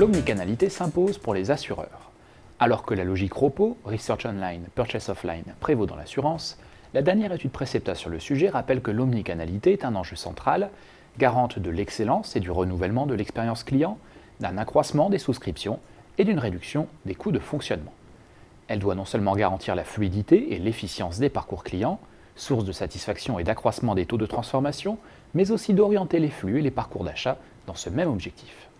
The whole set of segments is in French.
L'omnicanalité s'impose pour les assureurs. Alors que la logique ROPO, Research Online, Purchase Offline, prévaut dans l'assurance, la dernière étude Precepta sur le sujet rappelle que l'omnicanalité est un enjeu central, garante de l'excellence et du renouvellement de l'expérience client, d'un accroissement des souscriptions et d'une réduction des coûts de fonctionnement. Elle doit non seulement garantir la fluidité et l'efficience des parcours clients, source de satisfaction et d'accroissement des taux de transformation, mais aussi d'orienter les flux et les parcours d'achat dans ce même objectif.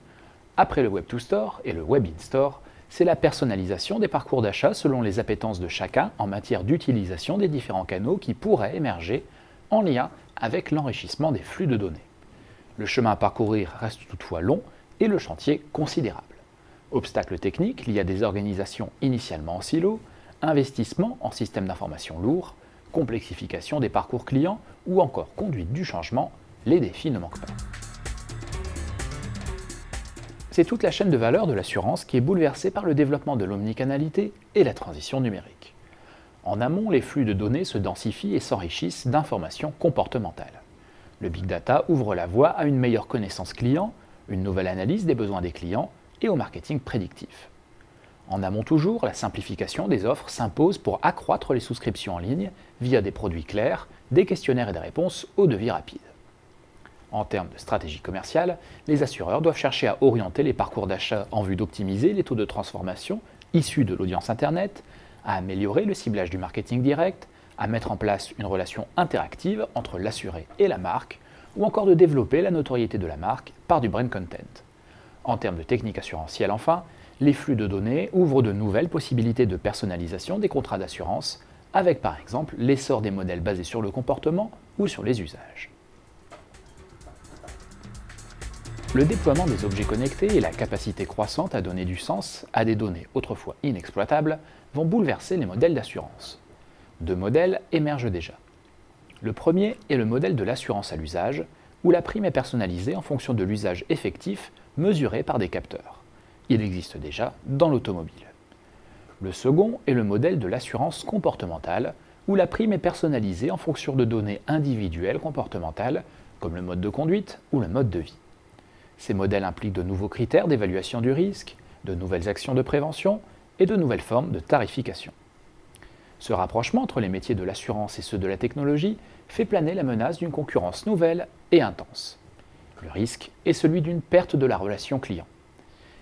Après le Web2Store et le Web-in-Store, c'est la personnalisation des parcours d'achat selon les appétences de chacun en matière d'utilisation des différents canaux qui pourrait émerger en lien avec l'enrichissement des flux de données. Le chemin à parcourir reste toutefois long et le chantier considérable. Obstacles techniques liés à des organisations initialement en silo, investissement en systèmes d'information lourds, complexification des parcours clients ou encore conduite du changement, les défis ne manquent pas. C'est toute la chaîne de valeur de l'assurance qui est bouleversée par le développement de l'omnicanalité et la transition numérique. En amont, les flux de données se densifient et s'enrichissent d'informations comportementales. Le big data ouvre la voie à une meilleure connaissance client, une nouvelle analyse des besoins des clients et au marketing prédictif. En amont toujours, la simplification des offres s'impose pour accroître les souscriptions en ligne via des produits clairs, des questionnaires et des réponses au devis rapide. En termes de stratégie commerciale, les assureurs doivent chercher à orienter les parcours d'achat en vue d'optimiser les taux de transformation issus de l'audience Internet, à améliorer le ciblage du marketing direct, à mettre en place une relation interactive entre l'assuré et la marque, ou encore de développer la notoriété de la marque par du brand content. En termes de technique assurantielle enfin, les flux de données ouvrent de nouvelles possibilités de personnalisation des contrats d'assurance, avec par exemple l'essor des modèles basés sur le comportement ou sur les usages. Le déploiement des objets connectés et la capacité croissante à donner du sens à des données autrefois inexploitables vont bouleverser les modèles d'assurance. Deux modèles émergent déjà. Le premier est le modèle de l'assurance à l'usage, où la prime est personnalisée en fonction de l'usage effectif mesuré par des capteurs. Il existe déjà dans l'automobile. Le second est le modèle de l'assurance comportementale, où la prime est personnalisée en fonction de données individuelles comportementales, comme le mode de conduite ou le mode de vie. Ces modèles impliquent de nouveaux critères d'évaluation du risque, de nouvelles actions de prévention et de nouvelles formes de tarification. Ce rapprochement entre les métiers de l'assurance et ceux de la technologie fait planer la menace d'une concurrence nouvelle et intense. Le risque est celui d'une perte de la relation client.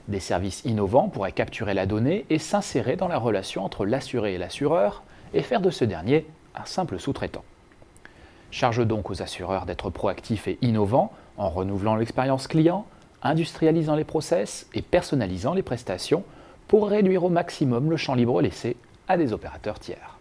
Des services innovants pourraient capturer la donnée et s'insérer dans la relation entre l'assuré et l'assureur et faire de ce dernier un simple sous-traitant. Charge donc aux assureurs d'être proactifs et innovants en renouvelant l'expérience client, industrialisant les process et personnalisant les prestations pour réduire au maximum le champ libre laissé à des opérateurs tiers.